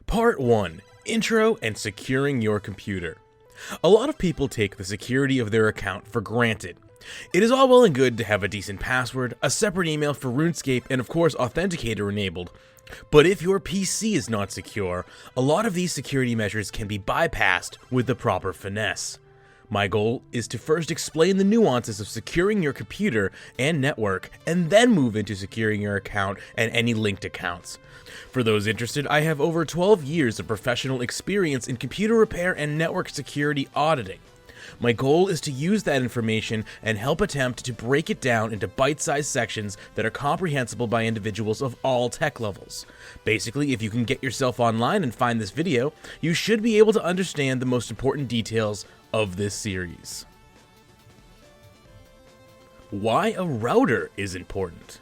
Part 1. Intro and Securing Your Computer. A lot of people take the security of their account for granted. It is all well and good to have a decent password, a separate email for Runescape, and of course Authenticator enabled. But if your PC is not secure, a lot of these security measures can be bypassed with the proper finesse. My goal is to first explain the nuances of securing your computer and network, and then move into securing your account and any linked accounts. For those interested, I have over 12 years of professional experience in computer repair and network security auditing. My goal is to use that information and help attempt to break it down into bite-sized sections that are comprehensible by individuals of all tech levels. Basically, if you can get yourself online and find this video, you should be able to understand the most important details of this series. Why a router is important.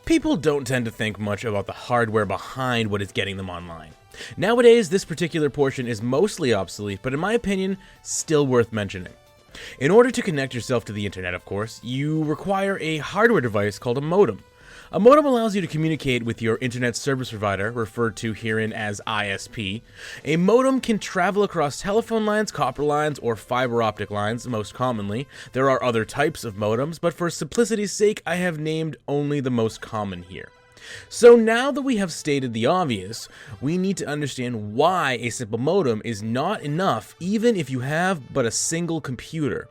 People don't tend to think much about the hardware behind what is getting them online. Nowadays, this particular portion is mostly obsolete, but in my opinion, still worth mentioning. In order to connect yourself to the internet, of course, you require a hardware device called a modem. A modem allows you to communicate with your internet service provider, referred to herein as ISP. A modem can travel across telephone lines, copper lines, or fiber optic lines, most commonly. There are other types of modems, but for simplicity's sake, I have named only the most common here. So now that we have stated the obvious, we need to understand why a simple modem is not enough even if you have but a single computer.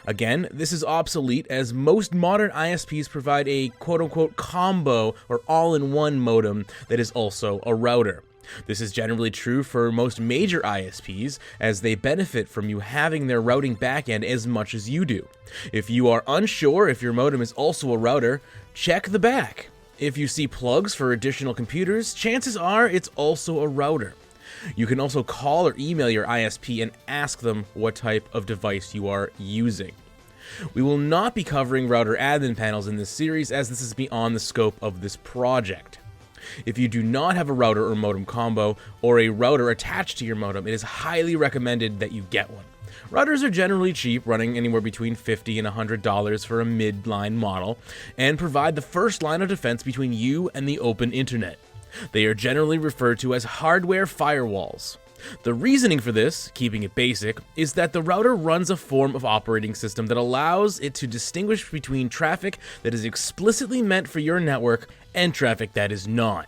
Again, this is obsolete as most modern ISPs provide a quote-unquote combo or all-in-one modem that is also a router. This is generally true for most major ISPs, as they benefit from you having their routing backend as much as you do. If you are unsure if your modem is also a router, check the back. If you see plugs for additional computers, chances are it's also a router. You can also call or email your ISP and ask them what type of device you are using. We will not be covering router admin panels in this series, as this is beyond the scope of this project. If you do not have a router or modem combo, or a router attached to your modem, it is highly recommended that you get one. Routers are generally cheap, running anywhere between $50 and $100 for a mid-line model, and provide the first line of defense between you and the open internet. They are generally referred to as hardware firewalls. The reasoning for this, keeping it basic, is that the router runs a form of operating system that allows it to distinguish between traffic that is explicitly meant for your network and traffic that is not.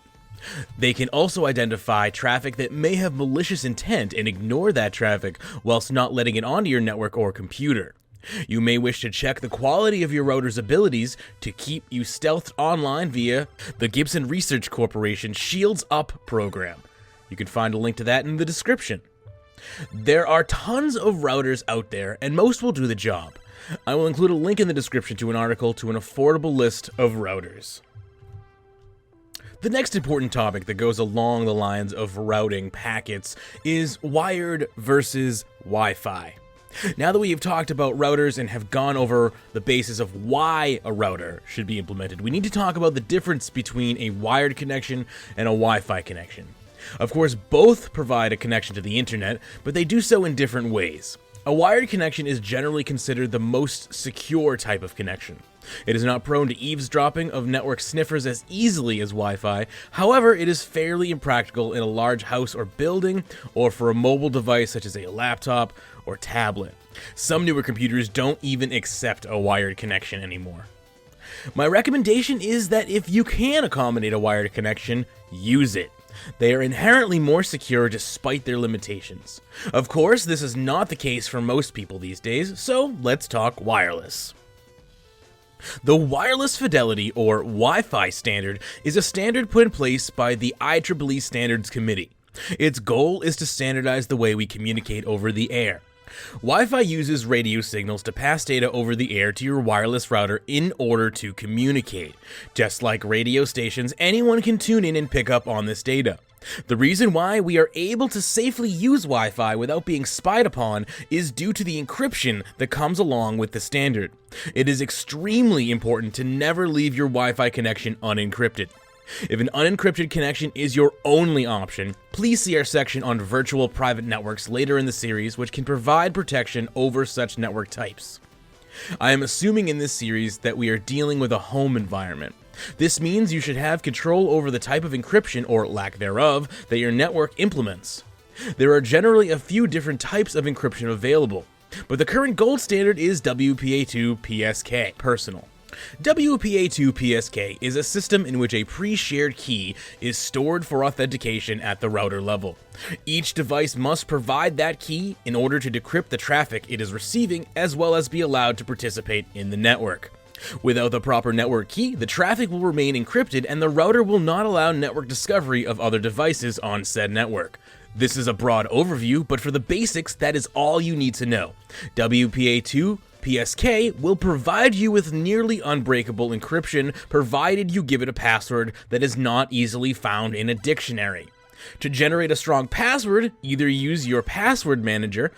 They can also identify traffic that may have malicious intent and ignore that traffic whilst not letting it onto your network or computer. You may wish to check the quality of your router's abilities to keep you stealthed online via the Gibson Research Corporation Shields Up program. You can find a link to that in the description. There are tons of routers out there, and most will do the job. I will include a link in the description to an article to an affordable list of routers. The next important topic that goes along the lines of routing packets is wired versus Wi-Fi. Now that we have talked about routers and have gone over the basis of why a router should be implemented, we need to talk about the difference between a wired connection and a Wi-Fi connection. Of course, both provide a connection to the internet, but they do so in different ways. A wired connection is generally considered the most secure type of connection. It is not prone to eavesdropping of network sniffers as easily as Wi-Fi. However, it is fairly impractical in a large house or building, or for a mobile device such as a laptop or tablet. Some newer computers don't even accept a wired connection anymore. My recommendation is that if you can accommodate a wired connection, use it. They are inherently more secure despite their limitations. Of course, this is not the case for most people these days, so let's talk wireless. The Wireless Fidelity, or Wi-Fi standard, is a standard put in place by the IEEE Standards Committee. Its goal is to standardize the way we communicate over the air. Wi-Fi uses radio signals to pass data over the air to your wireless router in order to communicate. Just like radio stations, anyone can tune in and pick up on this data. The reason why we are able to safely use Wi-Fi without being spied upon is due to the encryption that comes along with the standard. It is extremely important to never leave your Wi-Fi connection unencrypted. If an unencrypted connection is your only option, please see our section on virtual private networks later in the series, which can provide protection over such network types. I am assuming in this series that we are dealing with a home environment. This means you should have control over the type of encryption, or lack thereof, that your network implements. There are generally a few different types of encryption available, but the current gold standard is WPA2 PSK Personal. WPA2 PSK is a system in which a pre-shared key is stored for authentication at the router level. Each device must provide that key in order to decrypt the traffic it is receiving, as well as be allowed to participate in the network. Without the proper network key, the traffic will remain encrypted and the router will not allow network discovery of other devices on said network. This is a broad overview, but for the basics, that is all you need to know. WPA2 PSK will provide you with nearly unbreakable encryption, provided you give it a password that is not easily found in a dictionary. To generate a strong password, either use your password manager,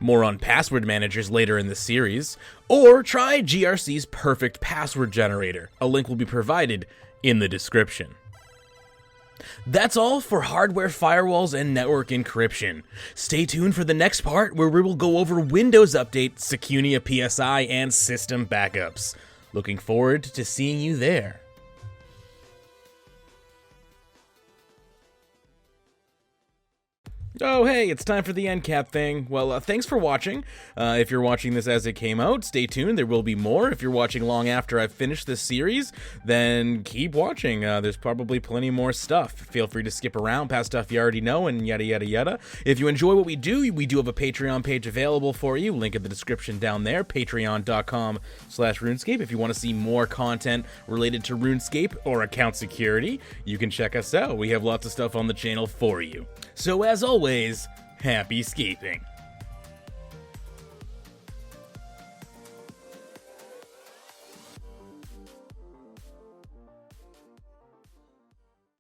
more on password managers later in the series, or try GRC's perfect password generator. A link will be provided in the description. That's all for hardware firewalls and network encryption. Stay tuned for the next part where we will go over Windows Update, Secunia PSI, and system backups. Looking forward to seeing you there. Oh hey, it's time for the end cap thing. Well, thanks for watching. If you're watching this as it came out, stay tuned, there will be more. If you're watching long after I've finished this series, then keep watching. There's probably plenty more stuff. Feel free to skip around past stuff you already know and yada yada yada. If you enjoy what we do have a Patreon page available for you. Link in the description down there, patreon.com/RuneScape. If you want to see more content related to RuneScape or account security, you can check us out. We have lots of stuff on the channel for you. So as always, happy scaping.